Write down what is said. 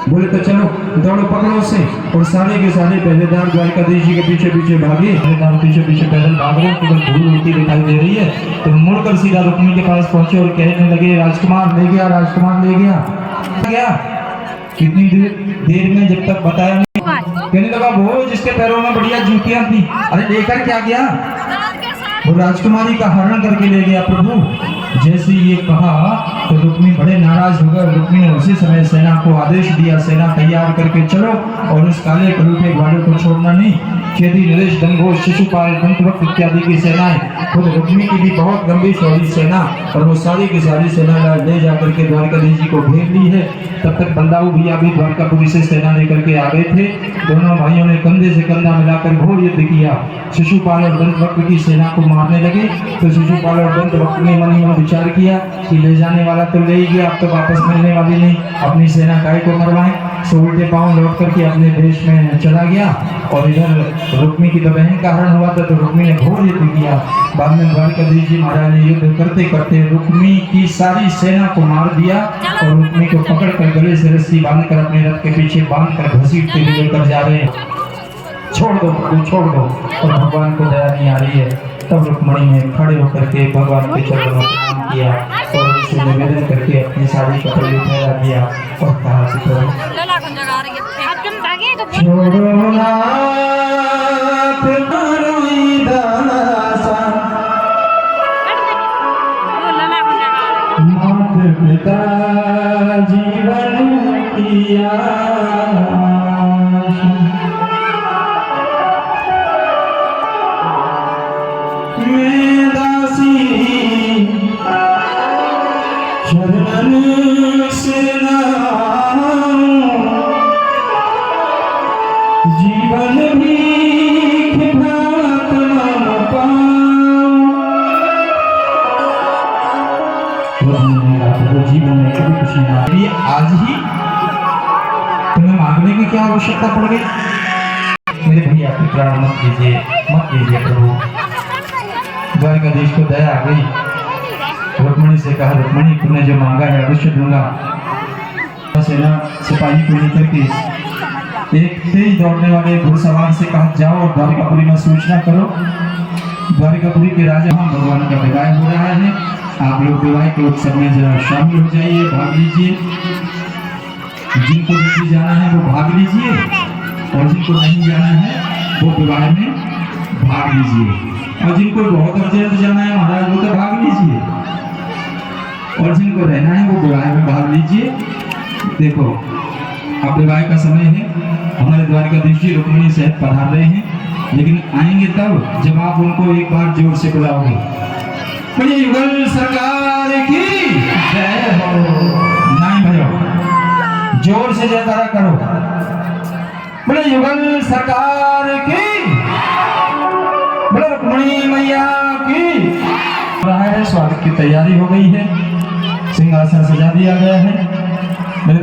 बोले तो चलो दौड़ो पकड़ो उसे। और सारे के सारे पहरेदार द्वारकाधीश जी के पीछे पीछे भागे। पहरेदार पीछे पीछे पैदल भाग रहे, केवल धूल उड़ती दिखाई दे रही है। तो मुड़कर सीधा रुक्मिणी के पास पहुंचे और कहने लगे, राजकुमार ले गया, राजकुमार ले गया। क्या कितनी देर में, जब तक बताया नहीं। कहने लगा वो जिसके पैरों में बढ़िया जूतियां थी, अरे लेकर क्या गया? वो राजकुमारी का हरण करके ले गया प्रभु। जैसे ये कहा तो रुक्मिणी बड़े नाराज हो गए। रुक्मिणी ने उसी समय सेना को आदेश दिया, सेना तैयार करके चलो और उस काले कलूटे ग्वालों को छोड़ना नहीं। चेदी, नरेश, गंगोश, शिशुपाल, दंतवक्र इत्यादि की सेनाएं, खुद रुक्मिणी की भी बहुत गंभीर शौर्य सेना, और वो सारी की सारी सेना ले जाकर के द्वारकाधीश जी को भेज ली है। तब तक बलदाऊ भैया भी द्वारकापुरी से सेना लेकर के आ गए थे। दोनों भाइयों ने कंधे से कंधा मिलाकर घोर युद्ध किया। शिशुपाल और दंतवक्र की सेना को मारने लगे तो शिशुपाल और दंतवक्र ने मन ही मन विचार किया कि ले जाने वाला तो ले ही गया, अब तो वापस मिलने वाली नहीं, अपनी सेना काय को मरवाएं। सो उल्टे पांव लौट करके अपने देश में चला गया। और इधर रुक्मिणी की तो बहन का हरण हुआ था, तो रुक्मिणी ने घोर युद्ध किया। बाद में द्वारकाधीश जी महाराज ने युद्ध करते करते रुक्मिणी की सारी सेना को मार दिया और रुक्मिणी को पकड़ कर गले से रस्सी बांधकर अपने रथ के पीछे बांधकर घसीटते हुए लेकर जा रहे हैं। छोड़ दो प्रभु, छोड़ दो। और भगवान को दया नहीं आ रही है। तब रुक्मिणी ने खड़े होकर के भगवान के चरणों में प्रणाम किया और उनसे निवेदन करके अपनी सारी कपड़े उतार दिया और कहा कि छोड़ो मात पिता जीवन किया मैं दासी शरण से जीवन भी जीवन में कभी खुशी ना। आज ही तुम्हें मांगने की क्या आवश्यकता पड़ गई? मेरे भैया प्राण मत लीजिए, मत लीजिए प्रभु। द्वारकाधीश को दया आ गई। रुक्मिणी से कहा, रुक्मिणी तुमने जो मांगा है अवश्य दूंगा। सेना सिपाही को लेकर के एक तेज दौड़ने वाले घुड़सवार से कहा, जाओ और द्वारकापुरी में सूचना करो। द्वारकापुरी के राजा भगवान का विदाई हो रहा है, आप लोग विवाह के उत्सव में जरा शामिल हो जाइए, भाग लीजिए। जिनको नहीं जाना है वो भाग लीजिए और जिनको नहीं जाना है वो विवाह में भाग लीजिए। और जिनको बहुत अर्जेंट जाना है महाराज वो तो भाग लीजिए, और जिनको रहना है वो विवाह में भाग लीजिए। देखो अब विवाह का समय है, हमारे द्वारकाधीश जी रुक्मिणी सहित पधार रहे हैं, लेकिन आएंगे तब जब आप उनको एक बार जोर से बुलाओगे। युगल सरकार की जय हो। नहीं भयो, जोर से जयकारा करो। बोले युगल सरकार की, बोले रुक्मिणी मैया की। स्वागत की तैयारी हो गई है, सिंहासन सजा दिया गया है। मेरे